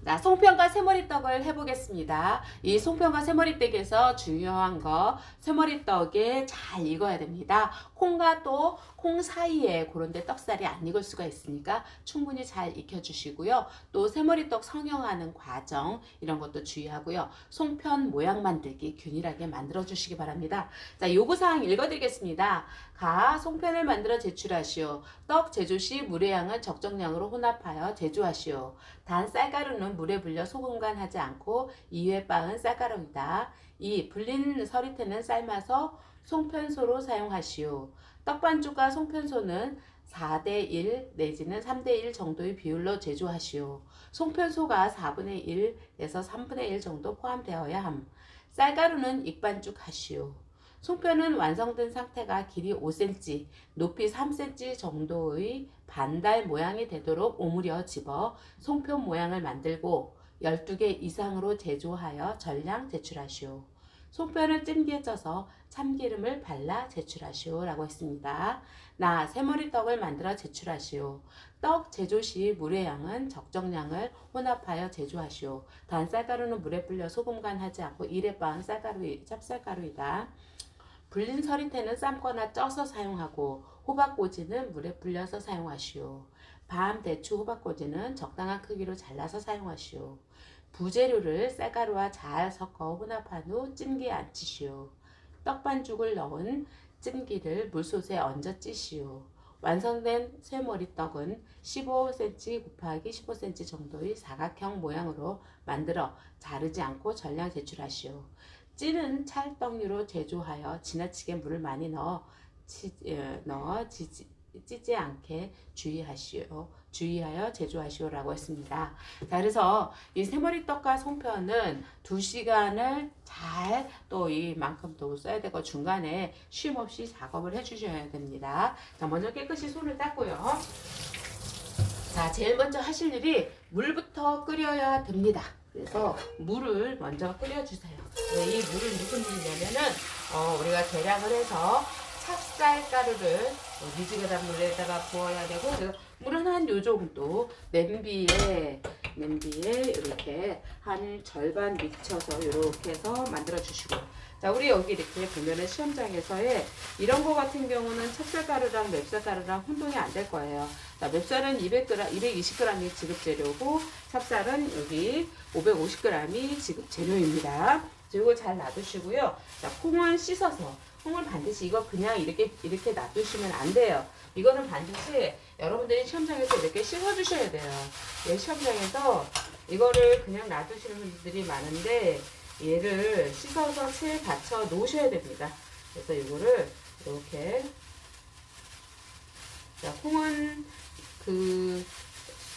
자, 송편과 새머리떡을 해보겠습니다. 이 송편과 새머리떡에서 중요한 거 새머리떡에 잘 익어야 됩니다. 콩과 또 콩 사이에 그런 데 떡살이 안 익을 수가 있으니까 충분히 잘 익혀주시고요. 또 새머리떡 성형하는 과정 이런 것도 주의하고요. 송편 모양 만들기 균일하게 만들어 주시기 바랍니다. 자, 요구사항 읽어드리겠습니다. 가 송편을 만들어 제출하시오. 떡 제조 시 물의 양을 적정량으로 혼합하여 제조하시오. 단 쌀가루는 물에 불려 소금간 하지 않고 2회 빻은 쌀가루이다. 2. 불린 서리태는 삶아서 송편소로 사용하시오. 떡반죽과 송편소는 4대1 내지는 3대1 정도의 비율로 제조하시오. 송편소가 4분의 1에서 3분의 1 정도 포함되어야 함. 쌀가루는 익반죽 하시오. 송편은 완성된 상태가 길이 5cm, 높이 3cm 정도의 반달 모양이 되도록 오므려 집어 송편 모양을 만들고 12개 이상으로 제조하여 전량 제출하시오. 송편을 찜기에 쪄서 참기름을 발라 제출하시오 라고 했습니다. 나 새머리떡을 만들어 제출하시오. 떡 제조 시 물의 양은 적정량을 혼합하여 제조하시오. 단 쌀가루는 물에 불려 소금간 하지 않고 1회 빻은 찹쌀가루이다. 불린 서리태는 삶거나 쪄서 사용하고 호박꼬지는 물에 불려서 사용하시오. 밤, 대추, 호박꼬지는 적당한 크기로 잘라서 사용하시오. 부재료를 쌀가루와 잘 섞어 혼합한 후 찜기에 앉히시오. 떡반죽을 넣은 찜기를 물솥에 얹어 찌시오. 완성된 쇠머리떡은 15cm 곱하기 15cm 정도의 사각형 모양으로 만들어 자르지 않고 전량 제출하시오. 찌는 찰떡류로 제조하여 지나치게 물을 많이 넣어 찌지 않게 주의하여 제조하시오라고 했습니다. 자, 그래서 이 새머리떡과 송편은 2시간을 잘 또 이만큼 또 써야 되고 중간에 쉼 없이 작업을 해주셔야 됩니다. 자, 먼저 깨끗이 손을 닦고요. 자, 제일 먼저 하실 일이 물부터 끓여야 됩니다. 그래서 물을 먼저 끓여주세요. 이 물을 무슨 물이냐면은 우리가 계량을 해서 찹쌀가루를 미지근한 물에다가 부어야 되고, 물은 한 요 정도 냄비에 이렇게 한 절반 미쳐서 이렇게 해서 만들어 주시고, 자, 우리 여기 이렇게 보면은 시험장에서의 이런 거 같은 경우는 찹쌀가루랑 맵쌀가루랑 혼동이 안 될 거예요. 자, 맵쌀은 220g이 지급 재료고 찹쌀은 여기 550g이 지급 재료입니다. 이거 잘 놔두시고요. 자, 콩은 씻어서, 콩을 반드시 이거 그냥 이렇게 놔두시면 안 돼요. 이거는 반드시 여러분들이 시험장에서 이렇게 씻어주셔야 돼요. 예, 시험장에서 이거를 그냥 놔두시는 분들이 많은데 얘를 씻어서 체에 받쳐 놓으셔야 됩니다. 그래서 이거를 이렇게, 자, 콩은 그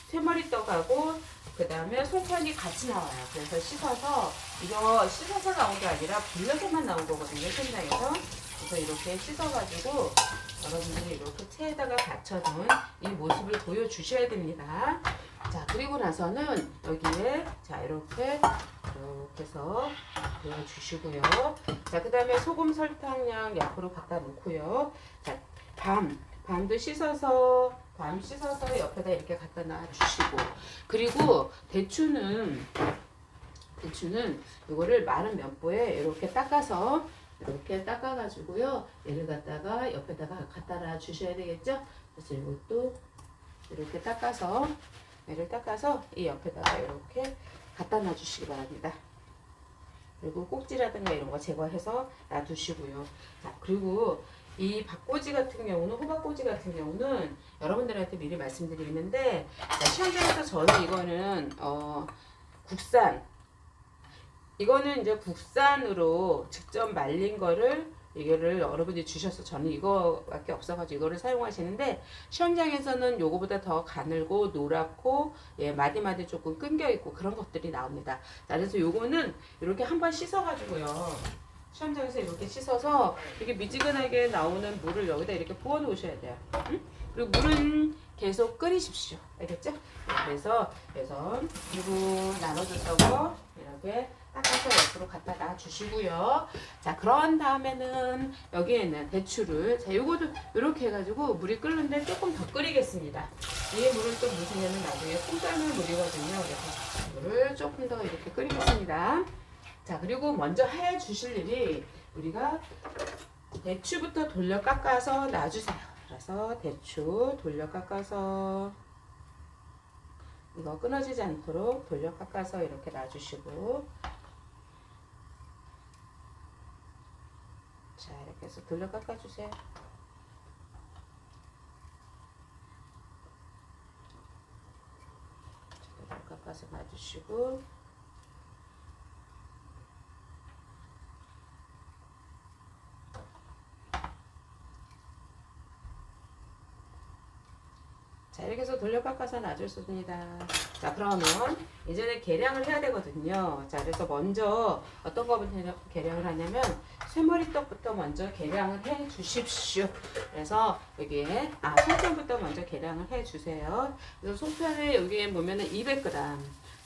새머리떡하고 그 다음에 송편이 같이 나와요. 그래서 씻어서, 이거 씻어서 나온 게 아니라 불려서만 나온 거거든요, 시험장에서. 그래서 이렇게 씻어가지고 여러분들이 이렇게 체에다가 받쳐놓은 이 모습을 보여주셔야 됩니다. 자, 그리고 나서는 여기에 자 이렇게 해서 보여주시고요. 자, 그 다음에 소금 설탕량 약으로 갖다 놓고요. 자, 밤도 씻어서 옆에다 이렇게 갖다 놔주시고, 그리고 대추는 이거를 마른 면보에 이렇게 닦아가지고요. 얘를 갖다가 옆에다가 갖다 놔주셔야 되겠죠? 그래서 이것도 이렇게 얘를 닦아서 이 옆에다가 이렇게 갖다 놔주시기 바랍니다. 그리고 꼭지라든가 이런 거 제거해서 놔두시고요. 자, 그리고 이 박꼬지 같은 경우는, 호박꼬지 같은 경우는 여러분들한테 미리 말씀드리는데, 자, 시험장에서 저는 이거는 국산, 이거는 이제 국산으로 직접 말린 거를 이거를 여러분이 주셔서, 저는 이거밖에 없어가지고 이거를 사용하시는데, 시험장에서는 요거보다 더 가늘고 노랗고, 예, 마디마디 조금 끊겨 있고 그런 것들이 나옵니다. 자, 그래서 요거는 이렇게 한번 씻어가지고요. 시험장에서 이렇게 씻어서 이렇게 미지근하게 나오는 물을 여기다 이렇게 부어 놓으셔야 돼요. 응? 그리고 물은 계속 끓이십시오. 알겠죠? 그래서 그리고 나눠줬던 거 이렇게 닦아서 옆으로 갖다 놔주시고요. 자, 그런 다음에는 여기에는 대추를, 자, 요거도 이렇게 해가지고 물이 끓는데 조금 더 끓이겠습니다. 이 물을 또 무시면은 나중에 콩 삶을 물이거든요. 그래서 물을 조금 더 이렇게 끓이겠습니다. 자, 그리고 먼저 해 주실 일이 우리가 대추부터 돌려 깎아서 놔주세요. 그래서 대추 돌려 깎아서 이거 끊어지지 않도록 돌려 깎아서 이렇게 놔주시고, 자, 이렇게 해서 돌려 깎아주세요. 돌려 깎아서 놔주시고, 자, 이렇게 해서 돌려 깎아서 놔줬습니다. 자, 그러면 이제는 계량을 해야 되거든요. 자, 그래서 먼저 어떤 거부터 계량을 하냐면 쇠머리떡부터 먼저 계량을 해 주십시오. 그래서 여기에 송편부터 먼저 계량을 해 주세요. 그래서 송편을 여기에 보면은 200g.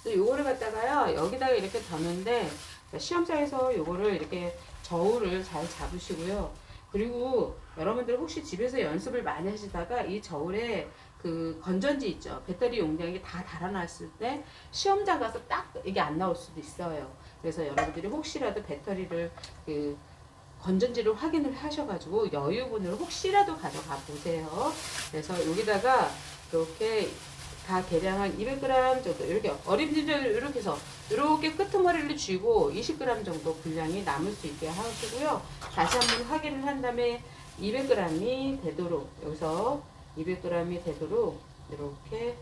요거를 갖다가요, 여기다가 이렇게 뒀는데, 시험장에서 요거를 이렇게 저울을 잘 잡으시고요. 그리고 여러분들 혹시 집에서 연습을 많이 하시다가 이 저울에 그 건전지 있죠. 배터리 용량이 다 달아놨을 때 시험장 가서 딱 이게 안 나올 수도 있어요. 그래서 여러분들이 혹시라도 배터리를 그 건전지를 확인을 하셔가지고 여유분을 혹시라도 가져가 보세요. 그래서 여기다가 이렇게 다 계량한 200g 정도, 이렇게 어림짐작을 이렇게 해서 이렇게 끄트머리를 쥐고 20g 정도 분량이 남을 수 있게 하시고요. 다시 한번 확인을 한 다음에 200g이 되도록, 여기서 200g이 되도록 이렇게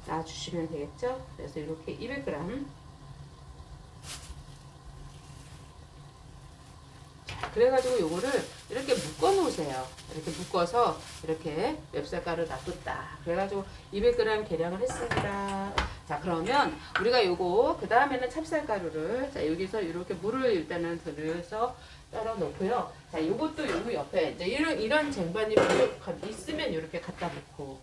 놔주시면 되겠죠. 그래서 이렇게 200g. 그래가지고 요거를 이렇게 묶어 놓으세요. 이렇게 묶어서 이렇게 맵쌀가루 놔뒀다. 그래가지고 200g 계량을 했습니다. 자, 그러면 우리가 요거 그 다음에는 찹쌀가루를, 자, 여기서 이렇게 물을 일단은 들여서 따라 놓고요. 자, 요것도 요 옆에 이제 이런 쟁반이 있으면 이렇게 갖다 놓고,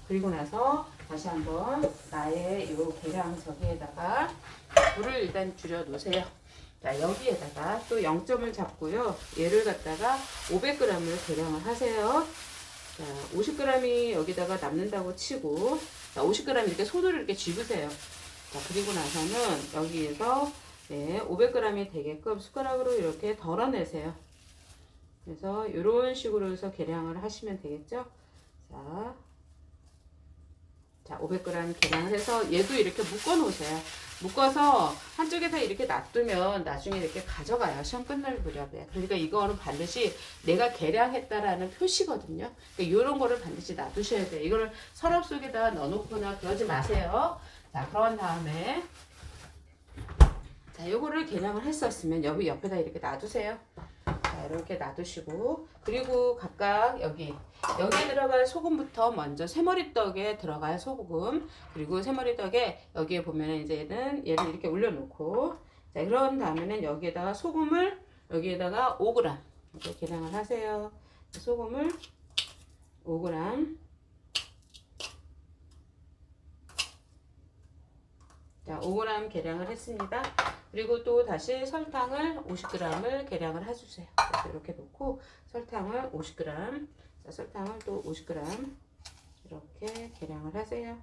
그리고 나서 다시 한번 나의 요 계량 저기에다가 물을 일단 줄여 놓으세요. 자, 여기에다가 또 0점을 잡고요. 얘를 갖다가 500g을 계량을 하세요. 자, 50g이 여기다가 남는다고 치고, 자, 50g 이렇게 손으로 이렇게 쥐으세요. 자, 그리고 나서는 여기에서 500g이 되게끔 숟가락으로 이렇게 덜어내세요. 그래서 이런 식으로 해서 계량을 하시면 되겠죠. 자, 500g 계량을 해서 얘도 이렇게 묶어 놓으세요. 묶어서 한쪽에다 이렇게 놔두면 나중에 이렇게 가져가요. 시험 끝날 무렵에. 그러니까 이거는 반드시 내가 계량했다라는 표시거든요. 그러니까 이런 거를 반드시 놔두셔야 돼요. 이거를 서랍 속에다 넣어놓거나 그러지 마세요. 자, 그런 다음에 자, 요거를 계량을 했었으면 여기 옆에다 이렇게 놔두세요. 자, 이렇게 놔두시고, 그리고 각각 여기에 들어갈 소금부터 먼저 새머리떡에 들어갈 소금, 그리고 새머리떡에 여기에 보면은 이제는 얘를 이렇게 올려놓고, 자, 그런 다음에는 여기에다가 소금을 여기에다가 5g 이렇게 계량을 하세요. 소금을 5g. 자, 5g 계량을 했습니다. 그리고 또 다시 설탕을 50g을 계량을 해주세요. 그래서 이렇게 놓고 설탕을 50g, 자, 설탕을 또 50g 이렇게 계량을 하세요.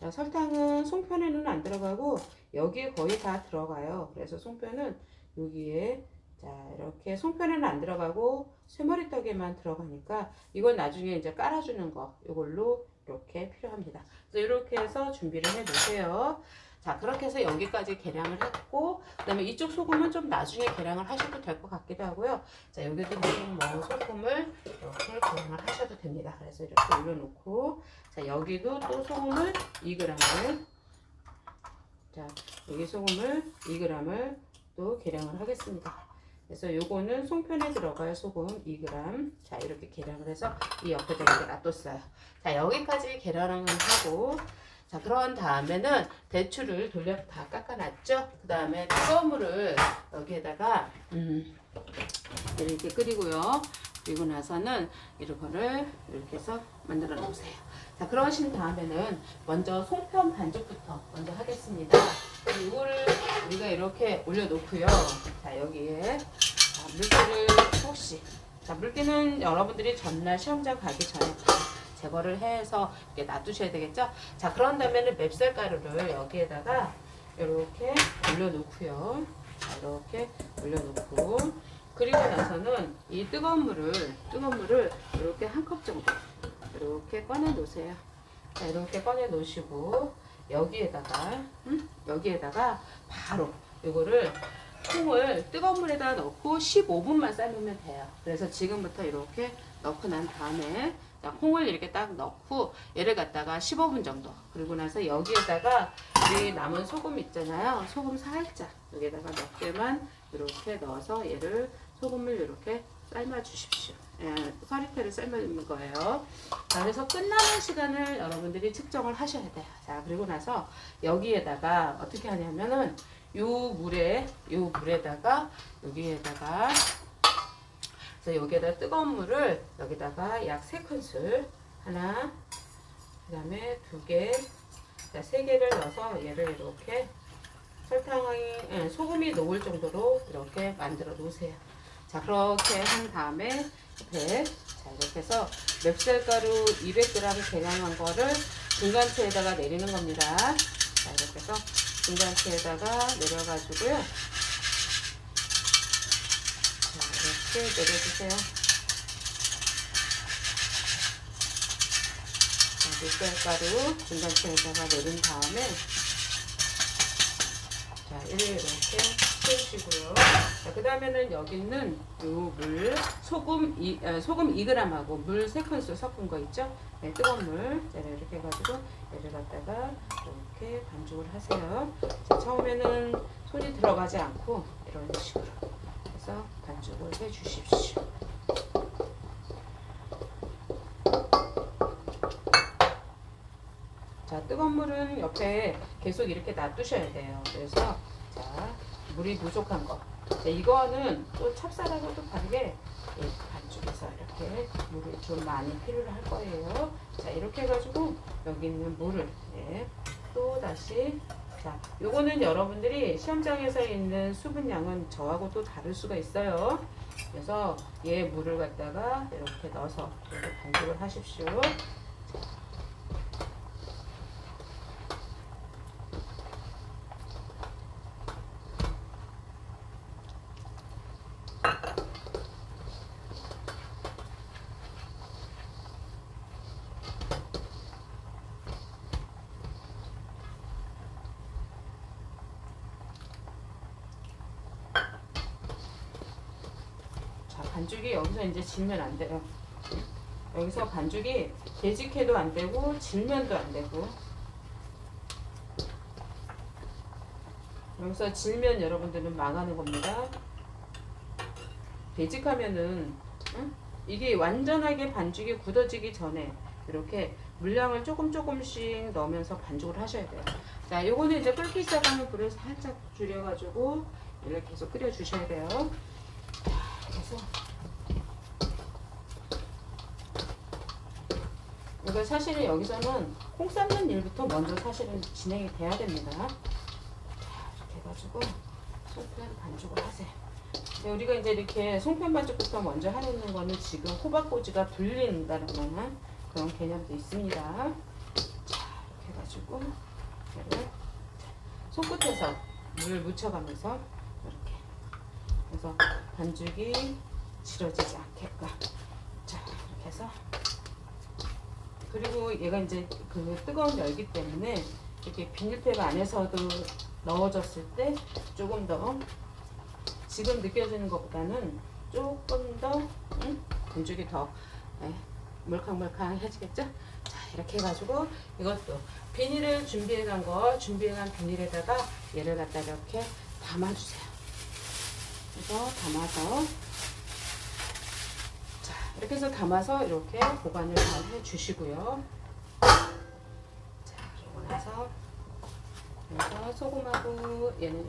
자, 설탕은 송편에는 안 들어가고 여기에 거의 다 들어가요. 그래서 송편은 여기에, 자, 이렇게 송편에는 안 들어가고 쇠머리떡에만 들어가니까 이건 나중에 이제 깔아주는 거 이걸로 이렇게 필요합니다. 그래서 이렇게 해서 준비를 해 놓으세요. 자, 그렇게 해서 여기까지 계량을 했고, 그 다음에 이쪽 소금은 좀 나중에 계량을 하셔도 될 것 같기도 하고요. 자, 여기도 뭐 소금을 이렇게 계량을 하셔도 됩니다. 그래서 이렇게 올려놓고, 자, 여기도 또 소금을 2g을, 자, 여기 소금을 2g을 또 계량을 하겠습니다. 그래서 요거는 송편에 들어갈 소금 2g. 자, 이렇게 계량을 해서 이 옆에다 이렇게 놔뒀어요. 자, 여기까지 계량을 하고, 자, 그런 다음에는 대추를 돌려 다 깎아놨죠. 그 다음에 뜨거운 물을 여기에다가 이렇게 끓이고요. 그리고 나서는 이거를 이렇게 해서 만들어 놓으세요. 자, 그러신 다음에는 먼저 송편 반죽부터 먼저 하겠습니다. 이렇게 올려놓고요. 자, 여기에 자, 물기를 혹시 자, 물기는 여러분들이 전날 시험장 가기 전에 제거를 해서 이렇게 놔두셔야 되겠죠? 자, 그런 다음에는 맵쌀가루를 여기에다가 이렇게 올려놓고요. 자, 이렇게 올려놓고 그리고 나서는 이 뜨거운 물을 이렇게 한 컵 정도 이렇게 꺼내 놓으세요. 자, 이렇게 꺼내 놓으시고 여기에다가 바로 이거를 콩을 뜨거운 물에다 넣고 15분만 삶으면 돼요. 그래서 지금부터 이렇게 넣고 난 다음에 자, 콩을 이렇게 딱 넣고 얘를 갖다가 15분 정도 그리고 나서 여기에다가 우리 남은 소금 있잖아요. 소금 살짝 여기에다가 몇 개만 이렇게 넣어서 얘를 소금을 이렇게 삶아 주십시오. 예, 서리태를 삶는 거예요. 자, 그래서 끝나는 시간을 여러분들이 측정을 하셔야 돼요. 자, 그리고 나서 여기에다가 어떻게 하냐면은 요 물에다가 여기에다가 그래서 여기에다 뜨거운 물을 여기다가 약 3큰술 하나 그 다음에 2개 자, 3개를 넣어서 얘를 이렇게 설탕이 소금이 녹을 정도로 이렇게 만들어 놓으세요. 자, 그렇게 한 다음에 자, 이렇게 해서 맵쌀가루 200g 계량한 거를 중간체에다가 내리는 겁니다. 자, 이렇게 해서 중간체에다가 내려가지고요. 자, 이렇게 내려주세요. 자, 맵쌀가루 중간체에다가 내린 다음에 자, 이렇게 채우시고요. 자, 그 다음에는 여기 있는 요 물, 소금 2g하고 물 3큰술 섞은 거 있죠? 네, 뜨거운 물. 자, 이렇게 해가지고 얘를 갖다가 이렇게 반죽을 하세요. 자, 처음에는 손이 들어가지 않고 이런 식으로 해서 반죽을 해 주십시오. 자, 뜨거운 물은 옆에 계속 이렇게 놔두셔야 돼요. 그래서 자, 물이 부족한 거. 자, 이거는 또 찹쌀하고도 다르게 반죽에서 이렇게 물을 좀 많이 필요로 할 거예요. 자, 이렇게 해가지고 여기 있는 물을 또 다시 자, 요거는 여러분들이 시험장에서 있는 수분량은 저하고 또 다를 수가 있어요. 그래서 얘 물을 갖다가 이렇게 넣어서 이렇게 반죽을 하십시오. 반죽이 여기서 이제 질면 안 돼요. 여기서 반죽이 되직해도 안 되고 질면도 안 되고 여기서 질면 여러분들은 망하는 겁니다. 되직하면은 이게 완전하게 반죽이 굳어지기 전에 이렇게 물량을 조금씩 넣으면서 반죽을 하셔야 돼요. 자, 요거는 이제 끓기 시작하면 불을 살짝 줄여가지고 이렇게 계속 끓여 주셔야 돼요. 자, 그래서 이거 사실은 여기서는 콩 삶는 일부터 먼저 사실은 진행이 돼야 됩니다. 자, 이렇게 해가지고 송편 반죽을 하세요. 우리가 이제 이렇게 송편 반죽부터 먼저 하는 거는 지금 호박꼬지가 불린다는 그런 개념도 있습니다. 자, 이렇게 해가지고 얘를 손끝에서 물 묻혀가면서 이렇게 그래서 반죽이 지러지지 않게끔 자, 이렇게 해서 그리고 얘가 이제 그 뜨거운 열기 때문에 이렇게 비닐팩 안에서도 넣어졌을 때 조금 더 지금 느껴지는 것보다는 조금 더 반죽이 더 물캉물캉해지겠죠? 자, 이렇게 해가지고 이것도 비닐을 준비해간 비닐에다가 얘를 갖다 이렇게 담아주세요. 그래서 담아서 자, 이렇게 해서 담아서 이렇게 보관을 잘 해주시고요. 자, 그러고 나서 그래서 소금하고 얘는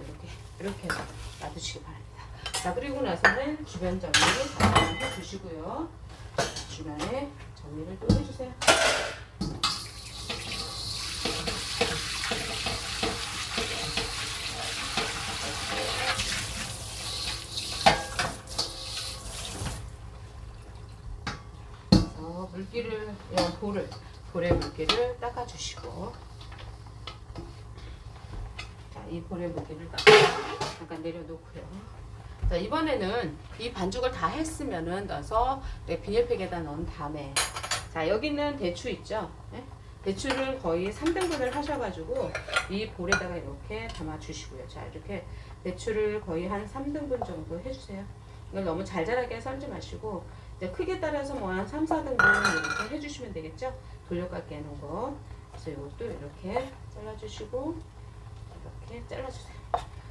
이렇게 해서 놔두시기 바랍니다. 자, 그리고 나서는 주변 정리 잘 해주시고요. 주변에 정리를 또 해주세요. 물기를, 볼에 물기를 닦아주시고, 자, 이 볼에 물기를 잠깐 내려놓고요. 자, 이번에는 이 반죽을 다 했으면은 넣어서 비닐팩에다 넣은 다음에, 자, 여기는 대추 있죠? 네? 대추를 거의 3등분을 하셔가지고 이 볼에다가 이렇게 담아주시고요. 자, 이렇게 대추를 거의 한 3등분 정도 해주세요. 이걸 너무 잘잘하게 썰지 마시고, 이제 크기에 따라서 뭐 한 3, 4등분 이렇게 해주시면 되겠죠? 돌려깎기 해놓은 거. 그래서 이것도 이렇게 잘라주시고, 이렇게 잘라주세요.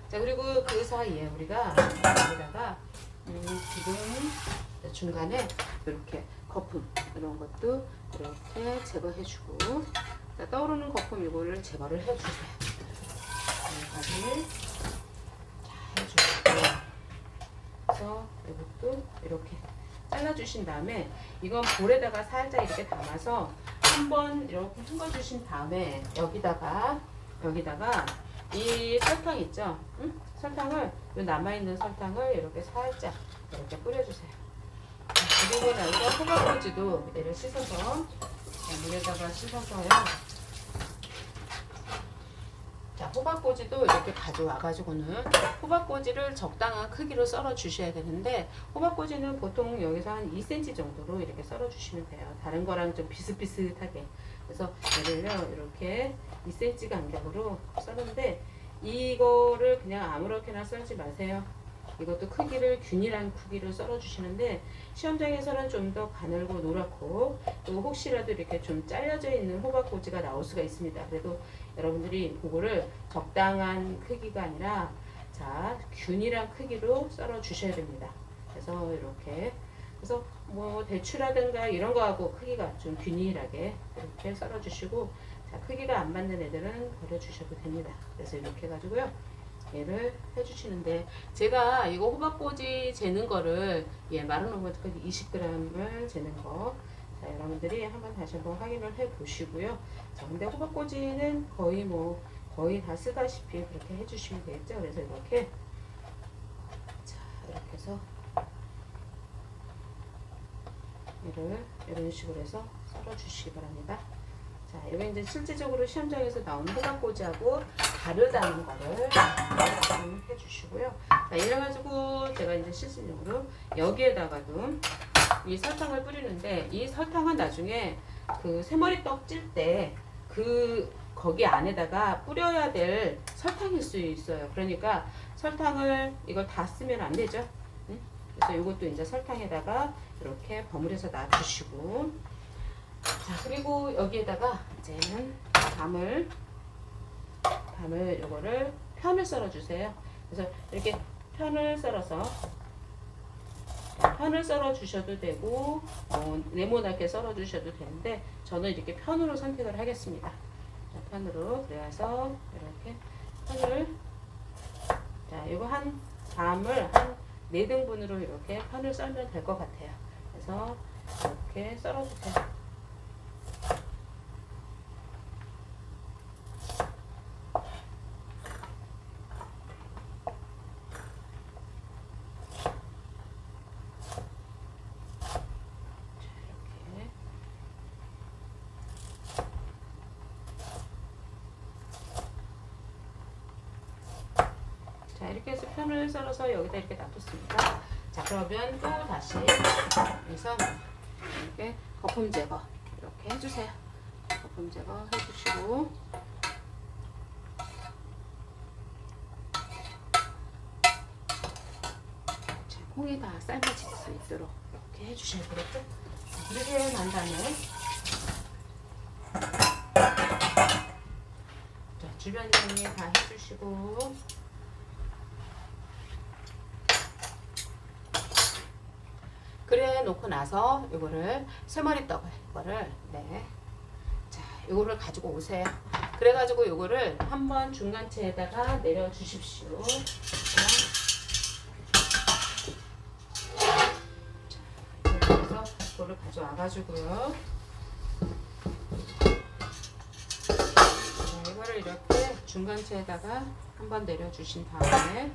자, 그리고 그 사이에 우리가 여기다가 지금 중간에 이렇게 거품 이런 것도 이렇게 제거해주고, 자, 떠오르는 거품 이거를 제거를 해주세요. 여기까지 자, 해주시고, 그래서 이것도 이렇게 잘라주신 다음에 이건 볼에다가 살짝 이렇게 담아서 한번 이렇게 헹궈주신 다음에 여기다가 이 설탕 있죠? 응? 설탕을, 이 남아있는 설탕을 이렇게 살짝 이렇게 뿌려주세요. 그리고 나서 호박꼬지도 얘를 씻어서, 물에다가 씻어서요. 자, 호박꼬지도 이렇게 가져와가지고는 호박꼬지를 적당한 크기로 썰어 주셔야 되는데, 호박꼬지는 보통 여기서 한 2cm 정도로 이렇게 썰어 주시면 돼요. 다른 거랑 좀 비슷비슷하게. 그래서 얘를요, 이렇게 2cm 간격으로 썰는데, 이거를 그냥 아무렇게나 썰지 마세요. 이것도 크기를 균일한 크기로 썰어 주시는데, 시험장에서는 좀 더 가늘고 노랗고, 또 혹시라도 이렇게 좀 잘려져 있는 호박꼬지가 나올 수가 있습니다. 그래도 여러분들이 그거를 적당한 크기가 아니라, 자, 균일한 크기로 썰어 주셔야 됩니다. 그래서 이렇게, 그래서 뭐 대추라든가 이런 거하고 크기가 좀 균일하게 이렇게 썰어 주시고, 자, 크기가 안 맞는 애들은 버려 주셔도 됩니다. 그래서 이렇게 해가지고요, 얘를 해주시는데, 제가 이거 호박꼬지 재는 거를, 마른 호박꼬지 20g을 재는 거, 자, 여러분들이 다시 한번 확인을 해 보시고요. 자, 근데 호박꼬지는 거의 다 쓰다시피 그렇게 해주시면 되겠죠. 그래서 이렇게, 자, 이렇게 해서 얘를 이런 식으로 해서 썰어 주시기 바랍니다. 자, 여기 이제 실질적으로 시험장에서 나온 호박꼬지하고 다르다는 거를 해주시고요. 자, 이래가지고 제가 이제 실질적으로 여기에다가도 이 설탕을 뿌리는데, 이 설탕은 나중에 그 새머리떡 찔 때 거기 안에다가 뿌려야 될 설탕일 수 있어요. 그러니까 설탕을 이걸 다 쓰면 안 되죠. 그래서 이것도 이제 설탕에다가 이렇게 버무려서 놔주시고, 자, 그리고 여기에다가 이제는 밤을 요거를 편을 썰어 주세요. 그래서 이렇게 편을 썰어 주셔도 되고, 네모나게 썰어 주셔도 되는데, 저는 이렇게 편으로 선택을 하겠습니다. 자, 편으로. 그래서 이렇게 편을, 자, 이거 밤을 한 4등분으로 이렇게 편을 썰면 될 것 같아요. 그래서 이렇게 썰어 주세요. 자, 이렇게 해서 편을 썰어서 여기다 이렇게 놔뒀습니다. 자, 그러면 또 다시 여기서 이렇게 거품 제거 이렇게 해주세요. 거품 제거 해주시고, 자, 콩이 다 삶아질 수 있도록 이렇게 해주셔야 되겠죠? 자, 이렇게 난 다음에, 자, 주변 정리 다 해주시고, 그래 놓고 나서 이거를 새머리떡을 자, 요거를 가지고 오세요. 그래 가지고 요거를 한번 중간체에다가 내려 주십시오. 자, 그래서 이거를 가져와 가지고요, 자, 이거를 이렇게 중간체에다가 한번 내려 주신 다음에,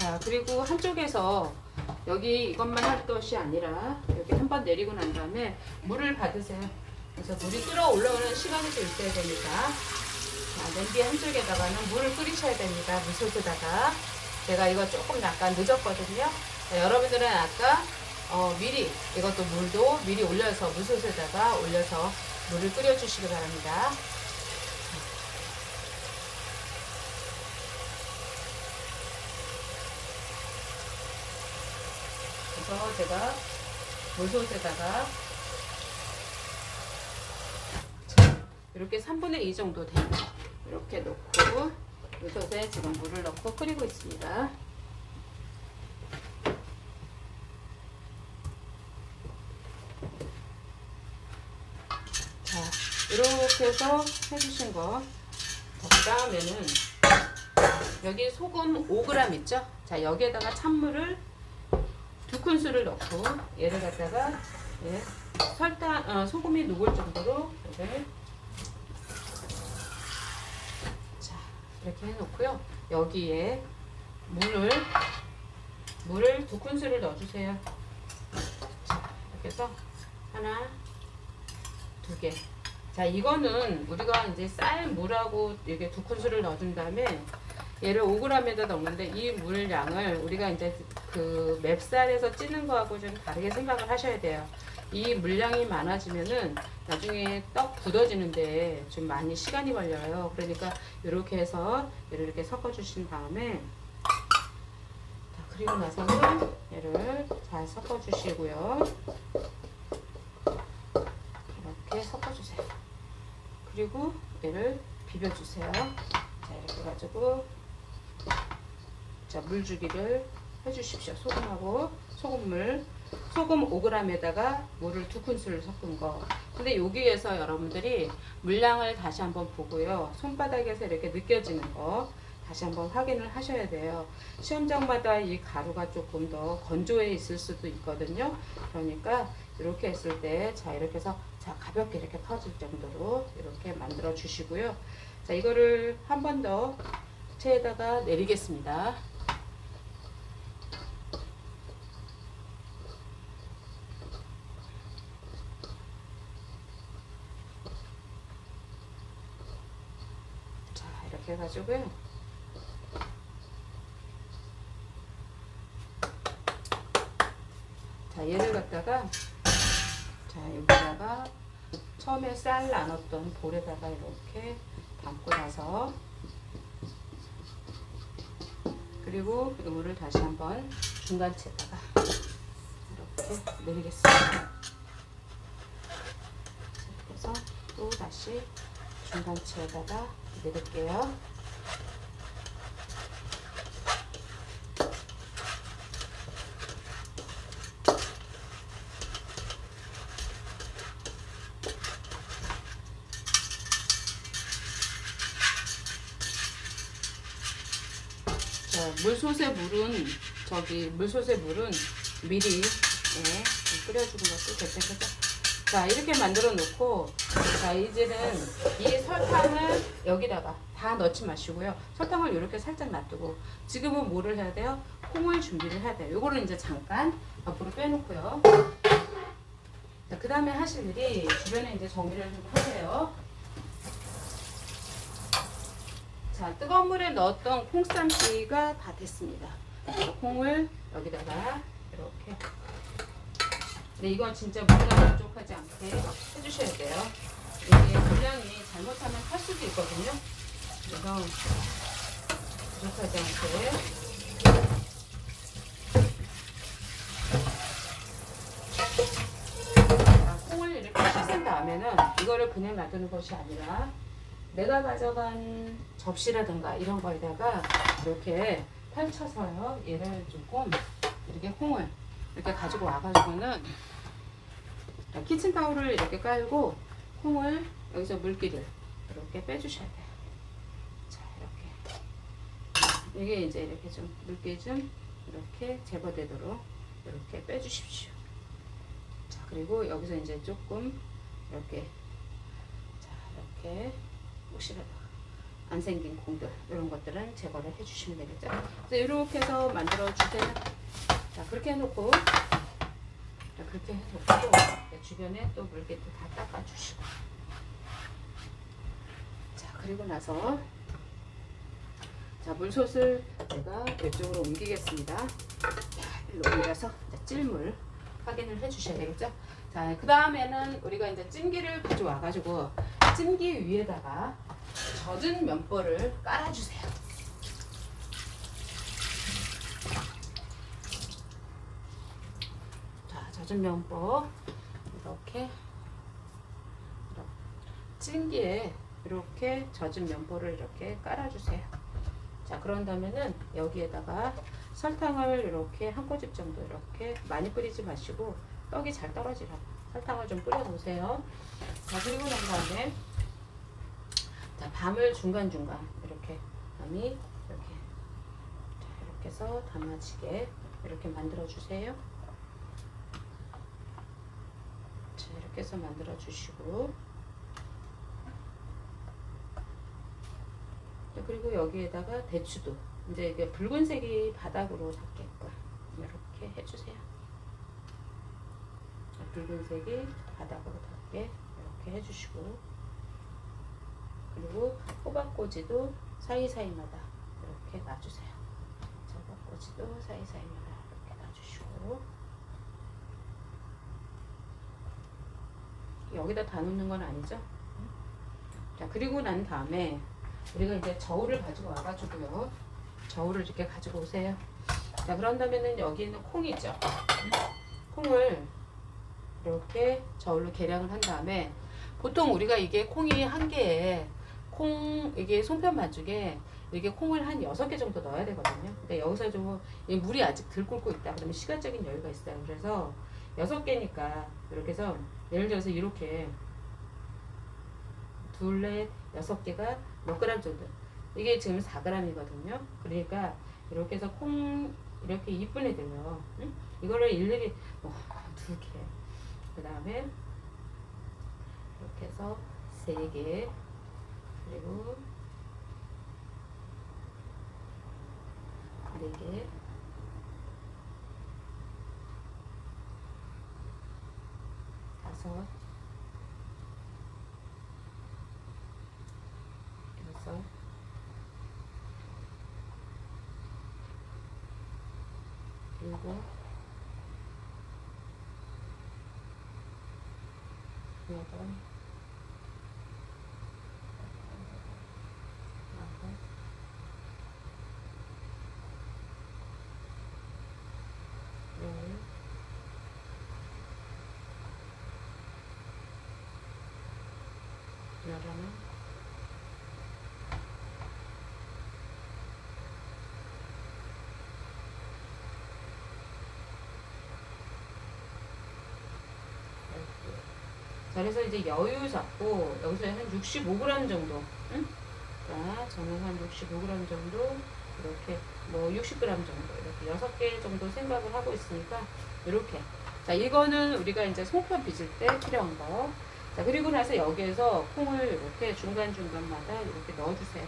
자, 그리고 한쪽에서 여기 이것만 할 것이 아니라 여기 한번 내리고 난 다음에 물을 받으세요. 그래서 물이 끓어 올라오는 시간이 좀 있어야 됩니다. 자, 냄비 한쪽에다가는 물을 끓이셔야 됩니다. 물솥에다가. 제가 이거 조금 약간 늦었거든요. 자, 여러분들은 아까 미리 이것도 물도 미리 올려서 물솥에다가 올려서 물을 끓여주시기 바랍니다. 그래서 제가 물솥에다가 이렇게 3분의 2 정도 되는 이렇게 놓고 물솥에 지금 물을 넣고 끓이고 있습니다. 자, 이렇게 해서 해주신 거. 그 다음에는 여기 소금 5g 있죠? 자, 여기에다가 찬물을 2큰술을 넣고 얘를 갖다가 설탕, 소금이 녹을 정도로 얘를 자, 이렇게 해놓고요. 여기에 물을 2큰술을 넣어주세요. 자, 이렇게 해서 하나, 2개. 자, 이거는 우리가 이제 쌀 물하고 이렇게 2큰술을 넣어준 다음에 얘를 5g에다 넣는데 이 물량을 우리가 이제 그 맵쌀에서 찌는 거하고 좀 다르게 생각을 하셔야 돼요. 이 물량이 많아지면은 나중에 떡 굳어지는데 좀 많이 시간이 걸려요. 그러니까 이렇게 해서 얘를 이렇게 섞어 주신 다음에 그리고 나서는 얘를 잘 섞어 주시고요. 이렇게 섞어 주세요. 그리고 얘를 비벼 주세요. 자, 이렇게 가지고 자, 물주기를 해주십시오. 소금하고 소금 5g에다가 물을 2큰술 섞은 거. 근데 여기에서 여러분들이 물량을 다시 한번 보고요. 손바닥에서 이렇게 느껴지는 거 다시 한번 확인을 하셔야 돼요. 시험장마다 이 가루가 조금 더 건조해 있을 수도 있거든요. 그러니까 이렇게 했을 때 자, 이렇게 해서 자, 가볍게 이렇게 퍼질 정도로 이렇게 만들어 주시고요. 자, 이거를 한 번 더 체에다가 내리겠습니다. 자, 이렇게 해가지고요. 자, 얘를 갖다가 자, 여기다가 처음에 쌀 나눴던 볼에다가 이렇게 담고 나서 그리고 이거를 다시 한번 중간체에다가 이렇게 내리겠습니다. 이렇게 해서 또 다시 중간체에다가 내릴게요. 물솥의 물은 미리 끓여주는 것도 괜찮겠죠? 자, 이렇게 만들어 놓고 자, 이제는 이 설탕을 여기다가 다 넣지 마시고요. 설탕을 이렇게 살짝 놔두고 지금은 뭐를 해야 돼요? 콩을 준비를 해야 돼요. 요거를 이제 잠깐 앞으로 빼놓고요. 자, 그 다음에 하실 일이 주변에 이제 정리를 좀 하세요. 자, 뜨거운 물에 넣었던 콩 삶기가 다 됐습니다. 콩을 여기다가 이렇게. 근데 이건 진짜 물량이 부족하지 않게 해주셔야 돼요. 이게 물량이 잘못하면 탈 수도 있거든요. 그래서 부족하지 않게. 자, 콩을 이렇게 씻은 다음에는 이거를 그냥 놔두는 것이 아니라 내가 가져간 접시라든가 이런 거에다가 이렇게 펼쳐서요. 얘를 조금 이렇게 콩을 이렇게 가지고 와가지고는 키친타올을 이렇게 깔고 콩을 여기서 물기를 이렇게 빼주셔야 돼요. 자, 이렇게 이게 이제 이렇게 좀 물기 좀 이렇게 제거되도록 이렇게 빼주십시오. 자, 그리고 여기서 이제 조금 이렇게 자, 이렇게 혹시라도 안 생긴 콩들 이런 것들은 제거를 해주시면 되겠죠. 그래서 이렇게 해서 만들어 주세요. 자 그렇게 해놓고 주변에 또 물기도 다 닦아주시고. 자 그리고 나서 자 물솥을 제가 이쪽으로 옮기겠습니다. 자 일로 옮겨서 찔물 확인을 해주셔야 되겠죠. 자 그 다음에는 우리가 이제 찜기를 가져와 가지고 찜기 위에다가 젖은 면보를 깔아주세요. 자 젖은 면보 이렇게 찜기에 이렇게 젖은 면보를 이렇게 깔아주세요. 자 그런 다음에는 여기에다가 설탕을 이렇게 한 꼬집 정도 이렇게 많이 뿌리지 마시고 떡이 잘 떨어지라고 설탕을 좀 뿌려 놓으세요. 자 그리고 난 다음에 자 밤을 중간중간 이렇게 밤이 이렇게 자 이렇게 해서 담아지게 이렇게 만들어 주세요. 자 이렇게 해서 만들어 주시고 그리고 여기에다가 대추도 이제 이게 붉은색이 바닥으로 닿게끔 이렇게 해주세요. 붉은색이 바닥으로 닿게 이렇게 해주시고 그리고 호박꼬지도 사이사이마다 이렇게 놔주세요. 호박꼬지도 사이사이마다 이렇게 놔주시고 여기다 다 놓는 건 아니죠? 자 그리고 난 다음에 우리가 이제 저울을 가지고 와가지고요. 저울을 이렇게 가지고 오세요. 자, 그런 다음에는 여기 있는 콩이죠. 콩을 이렇게 저울로 계량을 한 다음에 보통 우리가 이게 콩이 한 개에 이게 송편 반죽에 이게 콩을 한 6개 정도 넣어야 되거든요. 근데 여기서 좀 물이 아직 덜 끓고 있다 그러면 시간적인 여유가 있어요. 그래서 6개니까 이렇게 해서 예를 들어서 이렇게 둘, 넷, 6개가 몇 그램 정도. 이게 지금 4g이거든요. 그러니까 이렇게 해서 콩 이렇게 이쁜 애들요. 응? 이거를 일일이 2개. 그 다음에 이렇게 해서 3개. 그리고 4개. 5. 6. 7. 8. 11. 자, 그래서 이제 여유 잡고 여기서 한 65g 정도. 응? 자, 저는 한 65g 정도 이렇게 60g 정도 이렇게 6개 정도 생각을 하고 있으니까 이렇게. 자, 이거는 우리가 이제 송편 빚을 때 필요한 거. 자, 그리고 나서 여기에서 콩을 이렇게 중간중간마다 이렇게 넣어주세요.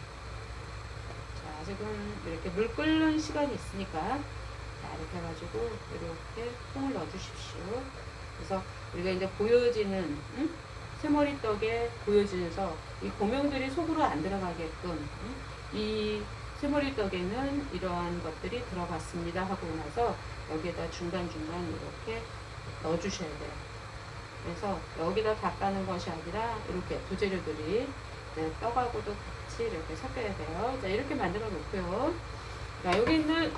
자, 지금 이렇게 물 끓는 시간이 있으니까 자, 이렇게 해가지고 이렇게 콩을 넣어주십시오. 그래서 우리가 이제 보여지는 새머리떡에 보여지면서 이 고명들이 속으로 안 들어가게끔 이 새머리떡에는 이러한 것들이 들어갔습니다 하고 나서 여기에다 중간중간 이렇게 넣어주셔야 돼요. 그래서 여기다 닦아는 것이 아니라 이렇게 부재료들이 떡하고도 같이 이렇게 섞여야 돼요. 자, 이렇게 만들어 놓고요. 자, 여기 있는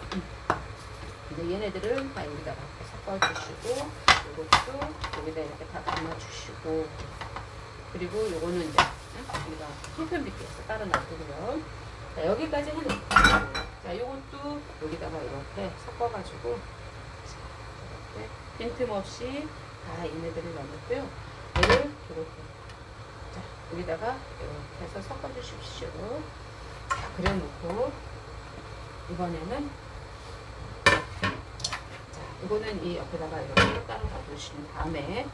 이제 얘네들을 다 여기다가 섞어주시고, 이것도 여기다 이렇게 다 담아주시고, 그리고 요거는 이제 우리가 송편 빚기에서 따로 놔두고요. 자, 여기까지 해놓고, 자, 요것도 여기다가 이렇게 섞어가지고, 이렇게 빈틈없이 다 얘네들을 넣어놓고요. 얘를 이렇게, 자, 여기다가 이렇게 해서 섞어주십시오. 자, 그래놓고, 이번에는 이거는 이 옆에다가 이렇게 따로 놔두신 다음에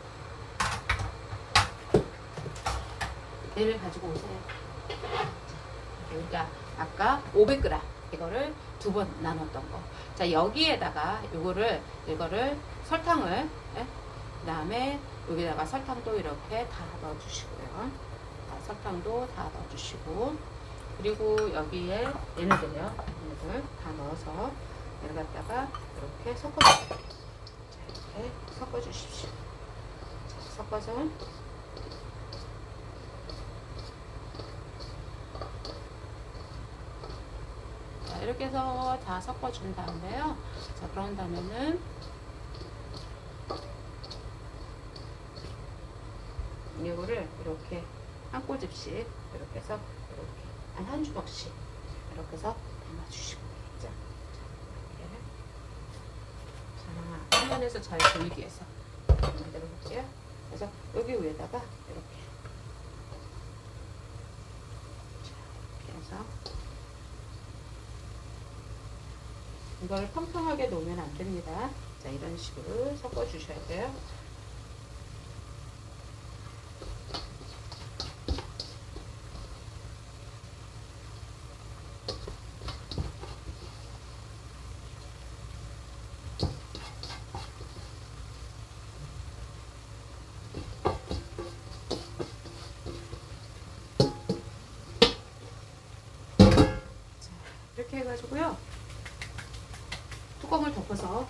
얘를 가지고 오세요. 그러니까 아까 500g 이거를 두 번 나눴던 거. 자, 여기에다가 이거를 설탕을, 예? 그다음에 여기다가 설탕도 이렇게 다 넣어주시고요. 자, 설탕도 다 넣어주시고, 그리고 여기에 얘네들 다 넣어서 얘를 갖다가 이렇게 섞어주세요. 자, 이렇게 섞어주십시오. 자, 섞어서 이렇게 해서 다 섞어준 다음에요. 자, 그런 다음에는 이거를 이렇게 한 꼬집씩 이렇게 해서 이렇게 한 주먹씩 이렇게 해서 담아주시고, 자, 이렇게 자, 화면에서 잘 보이기 위해서 만들어 볼게요. 그래서 여기 위에다가 이렇게 해서 이걸 평평하게 놓으면 안 됩니다. 자, 이런 식으로 섞어 주셔야 돼요. 자, 이렇게 해가지고요. 뚜껑을 덮어서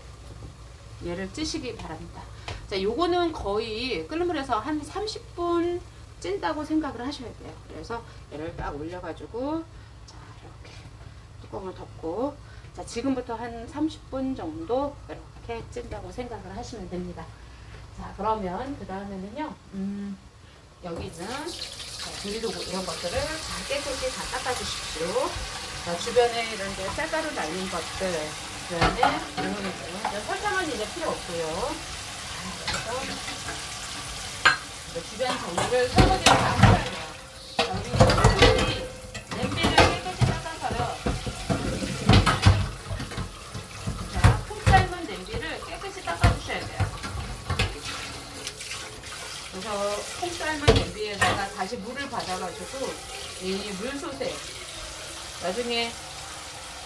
얘를 찌시기 바랍니다. 자, 요거는 거의 끓는 물에서 한 30분 찐다고 생각을 하셔야 돼요. 그래서 얘를 딱 올려가지고, 자, 이렇게 뚜껑을 덮고, 자, 지금부터 한 30분 정도 이렇게 찐다고 생각을 하시면 됩니다. 자, 그러면 그 다음에는요, 여기 있는 비닐도구 이런 것들을 다 깨끗이 다 닦아주십시오. 자, 주변에 이런 데 쌀가루 날린 것들, 그다음에 이거는 설탕은 이제 필요 없고요. 그래서 주변 정리를 설거지를 다 하셔야 돼요. 여기 냄비를 깨끗이 닦아서요. 자, 푹 삶은 냄비를 깨끗이 닦아주셔야 돼요. 그래서 푹 삶은 냄비에다가 다시 물을 받아가지고 이 물솥에 나중에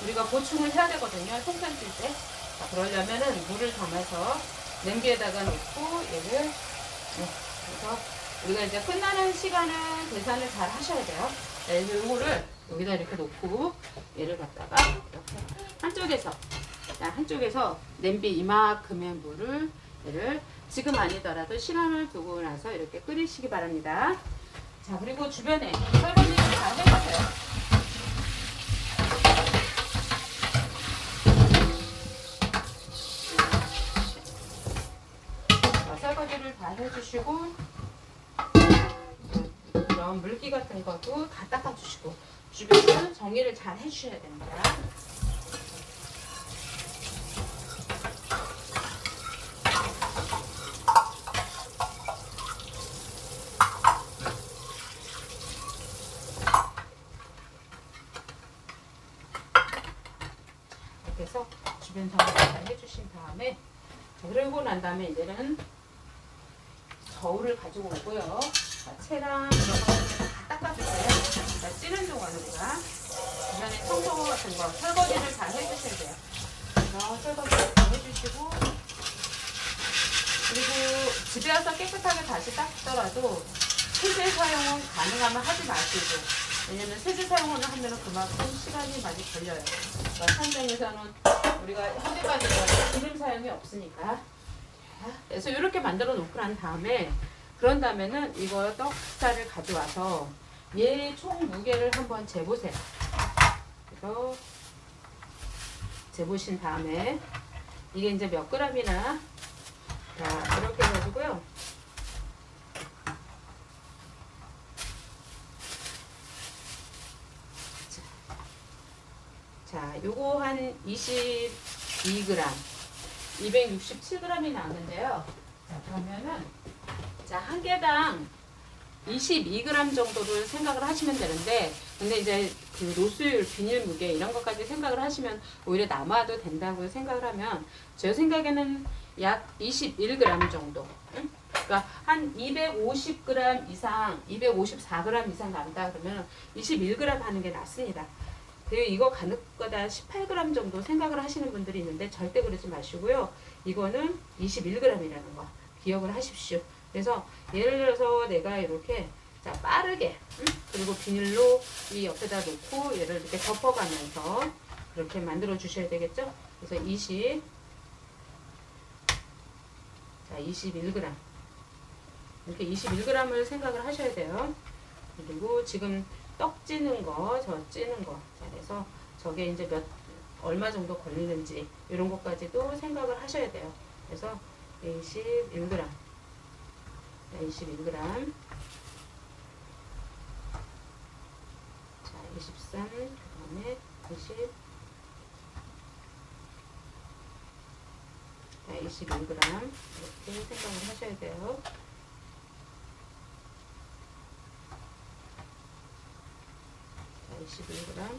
우리가 보충을 해야 되거든요. 송편 찔 때. 자, 그러려면은 물을 담아서 냄비에다가 놓고 얘를, 그래서 우리가 이제 끝나는 시간을 계산을 잘 하셔야 돼요. 그래서 이거를 여기다 이렇게 놓고 얘를 갖다가 이렇게 한쪽에서 냄비 이만큼의 물을 얘를 지금 아니더라도 시간을 두고 나서 이렇게 끓이시기 바랍니다. 자, 그리고 주변에 설거지를 잘 해주세요. 설거지를 다 해주시고, 이런 물기 같은 것도 다 닦아주시고, 주변은 정리를 잘 해주셔야 됩니다. 이렇게 해서 주변 정리 잘 해주신 다음에, 그러고 난 다음에 이제는 저울을 가지고 오고요. 자, 채랑 이런 것들 다 닦아주세요. 자, 찌는 동안 우리가 주변에 청소 같은 거 설거지를 잘 해주셔야 돼요. 그래서 설거지를 잘 해주시고, 그리고 집에 와서 깨끗하게 다시 닦더라도 세제 사용은 가능하면 하지 마시고, 왜냐면 세제 사용을 하면 그만큼 시간이 많이 걸려요. 그러니까 현장에서는 우리가 현재까지는 기름 사용이 없으니까. 그래서 이렇게 만들어 놓고 난 다음에, 그런 다음에는 이거 떡살을 가져와서 얘 총 무게를 한번 재보세요. 그래서 재보신 다음에 이게 이제 몇 그램이나, 자, 이렇게 해가지고요. 자, 요거 한 22g, 267g이 나오는데요. 자, 그러면은, 자, 한 개당 22g 정도를 생각을 하시면 되는데, 근데 이제 그 노수율, 비닐 무게 이런 것까지 생각을 하시면 오히려 남아도 된다고 생각을 하면, 제 생각에는 약 21g 정도. 그러니까 한 250g 이상, 254g 이상 난다 그러면 21g 하는 게 낫습니다. 그리고 이거 가능보다 18g 정도 생각을 하시는 분들이 있는데 절대 그러지 마시고요. 이거는 21g이라는 거 기억을 하십시오. 그래서 예를 들어서 내가 이렇게 자 빠르게 그리고 비닐로 이 옆에다 놓고 얘를 이렇게 덮어가면서 그렇게 만들어 주셔야 되겠죠. 그래서 21g 이렇게 21g을 생각을 하셔야 돼요. 그리고 지금 떡 찌는 거, 저 찌는 거. 자, 그래서 저게 이제 얼마 정도 걸리는지 이런 것까지도 생각을 하셔야 돼요. 그래서 21g, 21g, 자, 23, 그 다음에 20, 자, 21g 이렇게 생각을 하셔야 돼요. 자, 21g.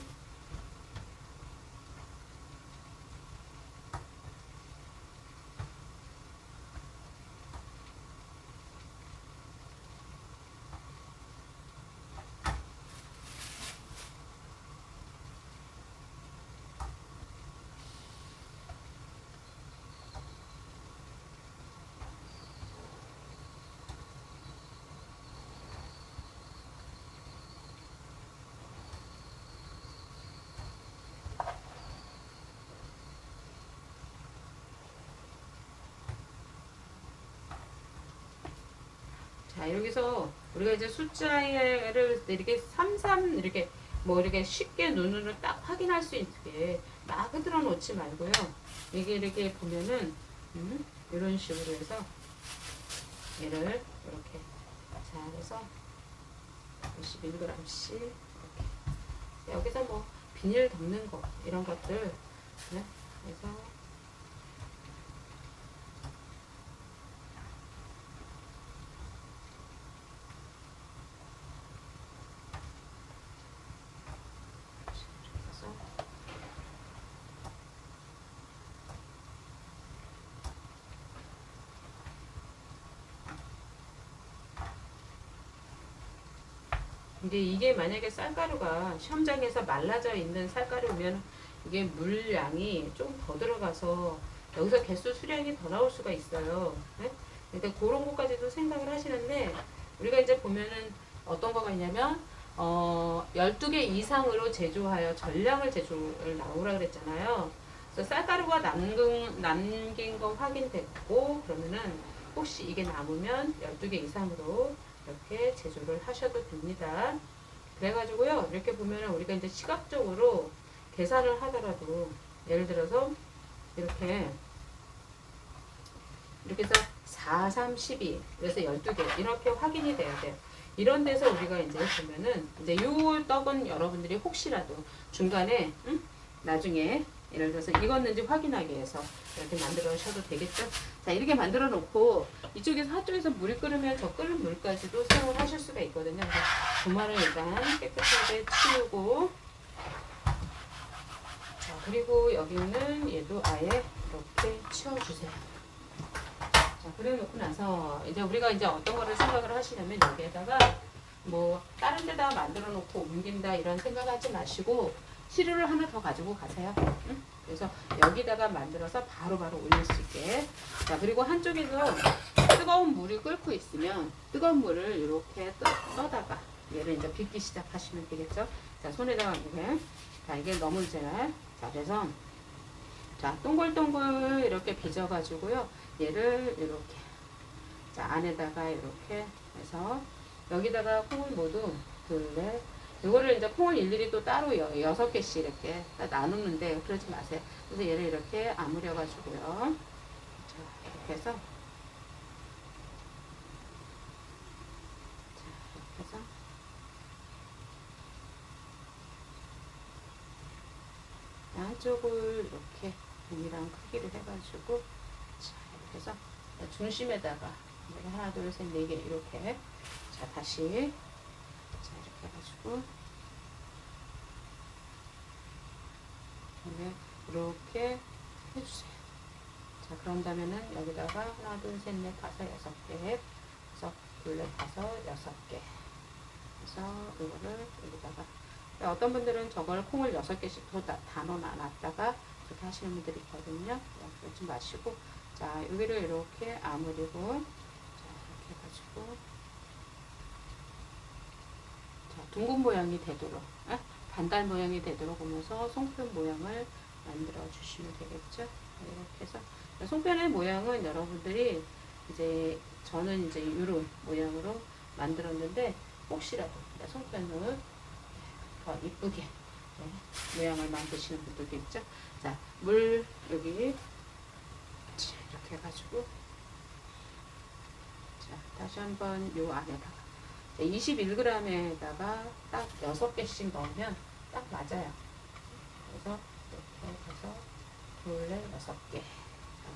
자, 여기서 우리가 이제 숫자를 이렇게 33 이렇게 뭐 이렇게 쉽게 눈으로 딱 확인할 수 있게 막 흔들어 놓지 말고요. 이게 이렇게 보면은 이런 식으로 해서 얘를 이렇게 자, 그래서 21g씩 이렇게 여기서 뭐 비닐 덮는 거 이런 것들 네? 그래서 근데 이게 만약에 쌀가루가 시험장에서 말라져 있는 쌀가루면 이게 물량이 좀 더 들어가서 여기서 개수 수량이 더 나올 수가 있어요. 네? 근데 그런 것까지도 생각을 하시는데 우리가 이제 보면은 어떤 거가 있냐면 12개 이상으로 제조하여 전량을 제조를 나오라 그랬잖아요. 그래서 쌀가루가 남긴 거 확인됐고 그러면은 혹시 이게 남으면 12개 이상으로 이렇게 제조를 하셔도 됩니다. 그래가지고요, 이렇게 보면 우리가 이제 시각적으로 계산을 하더라도, 예를 들어서, 이렇게 해서 4, 3, 12, 그래서 12개, 이렇게 확인이 돼야 돼요. 이런 데서 우리가 이제 보면은, 이제 요 떡은 여러분들이 혹시라도 중간에, 나중에 예를 들어서 익었는지 확인하기 위해서 이렇게 만들어 주셔도 되겠죠. 자, 이렇게 만들어 놓고 이쪽에서 한쪽에서 물이 끓으면 저 끓는 물까지도 사용을 하실 수가 있거든요. 그래서 도마를 일단 깨끗하게 치우고 자, 그리고 여기는 얘도 아예 이렇게 치워주세요. 자, 그래 놓고 나서 이제 우리가 이제 어떤 거를 생각을 하시냐면 여기에다가 뭐 다른 데다 만들어 놓고 옮긴다 이런 생각하지 마시고 시루를 하나 더 가지고 가세요. 응? 그래서 여기다가 만들어서 바로바로 올릴 수 있게. 자, 그리고 한쪽에서 뜨거운 물이 끓고 있으면 뜨거운 물을 이렇게 떠다가 얘를 이제 빚기 시작하시면 되겠죠. 자, 손에다가 이렇게. 자, 이게 너무 이제. 자, 그래서 자, 동글동글 이렇게 빚어가지고요. 얘를 이렇게. 자, 안에다가 이렇게 해서 여기다가 콩을 모두 둘, 넷. 이거를 이제 콩을 일일이 또 따로 6개씩 이렇게 나누는데 그러지 마세요. 그래서 얘를 이렇게 아무려 가지고요. 자, 이렇게 해서 자, 이렇게 해서 양쪽을 이렇게 동일한 크기로 해가지고 자, 이렇게 해서 중심에다가 하나, 둘, 셋, 네 개 이렇게 자, 다시 자, 이렇게 해가지고 이렇게 해주세요. 자, 그런 다음에는 여기다가 하나, 둘, 셋, 넷, 다섯, 6개 그래서 둘, 넷, 다섯, 6개. 그래서 이거를 여기다가 어떤 분들은 저걸 콩을 6개씩 더 나눠놨다가 그렇게 하시는 분들이 있거든요. 그러지 마시고 자 여기를 이렇게 아무리고 자 이렇게 해가지고 자 둥근 모양이 되도록 반달 모양이 되도록 하면서 송편 모양을 만들어 주시면 되겠죠. 이렇게 해서 송편의 모양은 여러분들이 이제 저는 이제 이런 모양으로 만들었는데 혹시라도 송편을 더 이쁘게 모양을 만드시는 분들도 있죠. 자, 물 여기 이렇게 해가지고 자 다시 한번 요 안에다가 21g에다가 딱 6개씩 넣으면 딱 맞아요. 그래서 이렇게 해서 둘, 넷, 6개.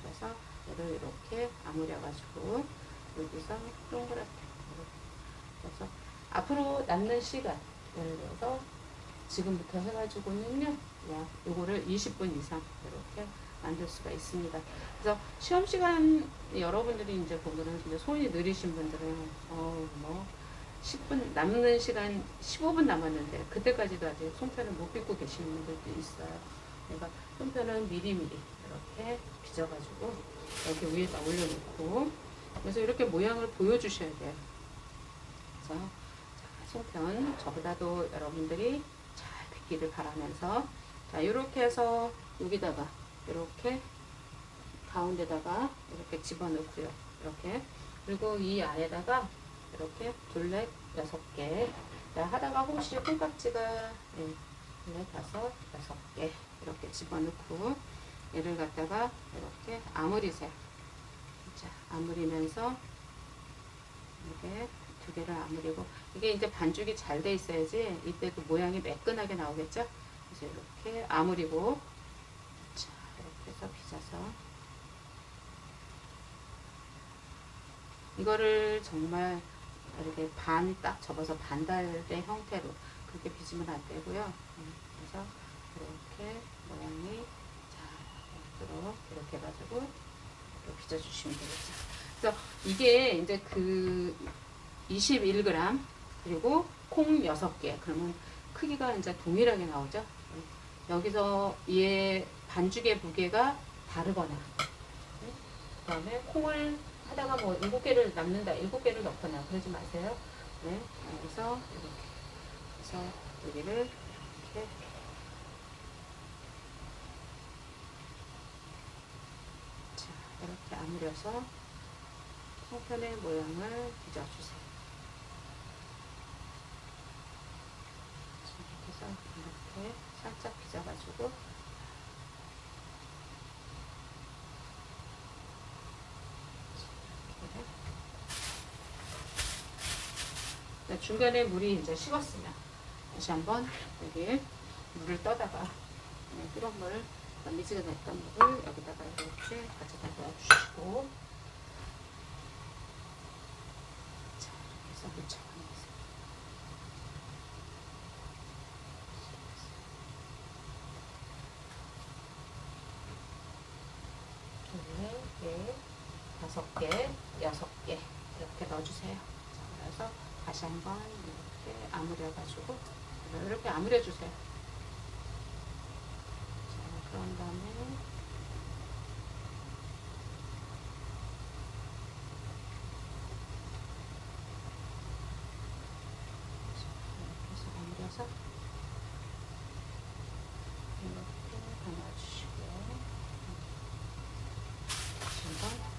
그래서 얘를 이렇게 아무려가지고 여기서 동그랗게 그래서 앞으로 남는 시간 예를 들어서 지금부터 해가지고는요 요거를 20분 이상 이렇게 만들 수가 있습니다. 그래서 시험 시간 여러분들이 이제 보면은 이제 손이 느리신 분들은 뭐 10분 남는 시간 15분 남았는데 그때까지도 아직 송편을 못 빚고 계시는 분들도 있어요. 그러니까 송편은 미리미리 이렇게 빚어가지고 이렇게 위에다 올려놓고 그래서 이렇게 모양을 보여주셔야 돼요. 그래서 자, 송편 저보다도 여러분들이 잘 빚기를 바라면서 자 이렇게 해서 여기다가 이렇게 가운데다가 이렇게 집어넣고요. 이렇게 그리고 이 안에다가 이렇게 둘, 넷, 6개 자, 하다가 혹시 콩깍지가 둘, 넷, 다섯, 6개 이렇게 집어넣고 얘를 갖다가 이렇게 아무리세요. 자, 아무리면서 이렇게 두 개를 아무리고 이게 이제 반죽이 잘 돼 있어야지 이때도 모양이 매끈하게 나오겠죠. 그래서 이렇게 아무리고 자, 이렇게 해서 빚어서 이거를 정말 이렇게 반 딱 접어서 반달의 형태로 그렇게 빚으면 안 되고요. 그래서 이렇게 모양이 자 이렇게 해가지고 빚어주시면 되겠죠. 그래서 이게 이제 그 21g 그리고 콩 6개 그러면 크기가 이제 동일하게 나오죠. 여기서 얘 반죽의 무게가 다르거나 그 다음에 콩을 하다가 뭐 7개를 남는다 7개를 넣거나 그러지 마세요. 네, 여기서 이렇게 그래서 여기를 이렇게 자 이렇게 아무려서 송편의 모양을 빚어주세요. 그래서 이렇게 살짝 빚어가지고 이렇게 중간에 물이 이제 식었으면 다시 한번 여기 물을 떠다가 뜨거운 물 미지근했던 물을 여기다가 이렇게 가져다 넣어주시고 자 이렇게 해서 묻혀가면서 둘, 넷, 5개, 6개 이렇게 넣어주세요. 자, 그래서 다시 한번 이렇게 아무려가지고 이렇게 아무려주세요. 자, 그런 다음에 이렇게 해서 아무려서 이렇게 담아주시고요. 다시 한번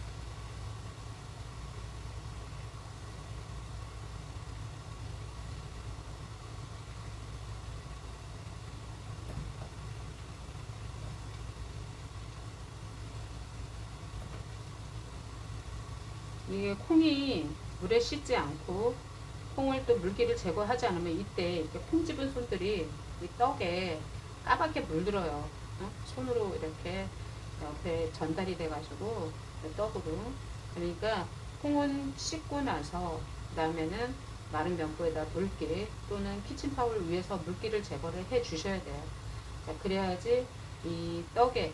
이게 콩이 물에 씻지 않고 콩을 또 물기를 제거하지 않으면 이때 이렇게 콩 집은 손들이 이 떡에 까맣게 물들어요. 손으로 이렇게 옆에 전달이 돼가지고 떡으로 그러니까 콩은 씻고 나서 그 다음에는 마른 면보에다 물기 또는 키친타올 위에서 물기를 제거를 해 주셔야 돼요. 자, 그래야지 이 떡에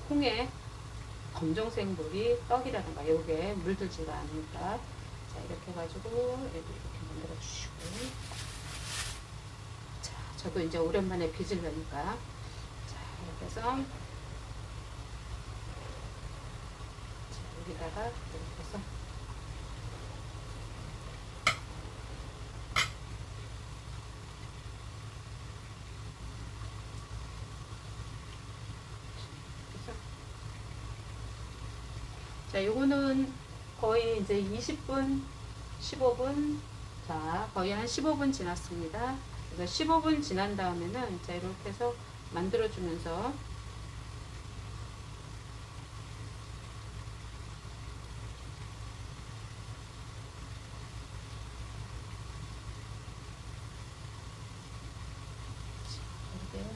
콩에 검정색 물이 떡이라든가 요게 물들지가 않으니까 자, 이렇게 해가지고 얘도 이렇게 만들어 주시고. 자, 저도 이제 오랜만에 빚으려니까. 자, 이렇게 해서. 자, 여기다가 이렇게 해서. 자, 요거는 거의 이제 20분, 15분, 자, 거의 한 15분 지났습니다. 그래서 15분 지난 다음에는, 자, 이렇게 해서 만들어주면서, 이렇게.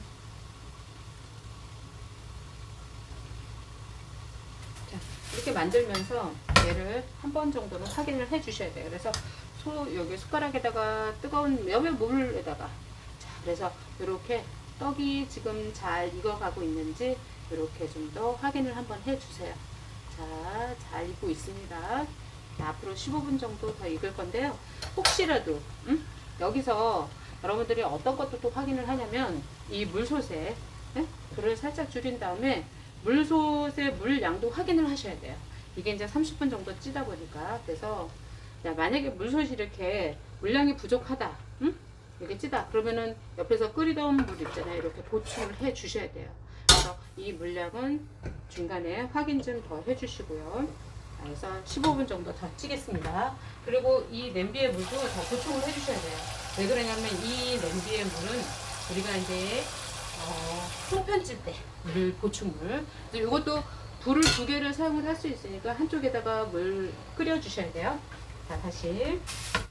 자, 이렇게 만들면서 얘를 한 번 정도는 확인을 해 주셔야 돼요. 그래서 여기 숟가락에다가 뜨거운 물에다가, 자, 그래서 이렇게 떡이 지금 잘 익어가고 있는지 이렇게 좀 더 확인을 한번 해 주세요. 자, 잘 익고 있습니다. 자, 앞으로 15분 정도 더 익을 건데요. 혹시라도 여기서 여러분들이 어떤 것도 또 확인을 하냐면 이 물솥에 불을 살짝 줄인 다음에 물솥의 물 양도 확인을 하셔야 돼요. 이게 이제 30분 정도 찌다 보니까. 그래서 자, 만약에 물솥이 이렇게 물량이 부족하다, 이렇게 찌다 그러면은 옆에서 끓이던 물 있잖아요, 이렇게 보충을 해 주셔야 돼요. 그래서 이 물량은 중간에 확인 좀 더 해 주시고요. 그래서 15분 정도 더 찌겠습니다. 그리고 이 냄비의 물도 더 보충을 해 주셔야 돼요. 왜 그러냐면 이 냄비의 물은 우리가 이제 송편 찔 때 물 보충물, 이것도 불을 2개를 사용을 할 수 있으니까 한쪽에다가 물 끓여 주셔야 돼요. 자, 다시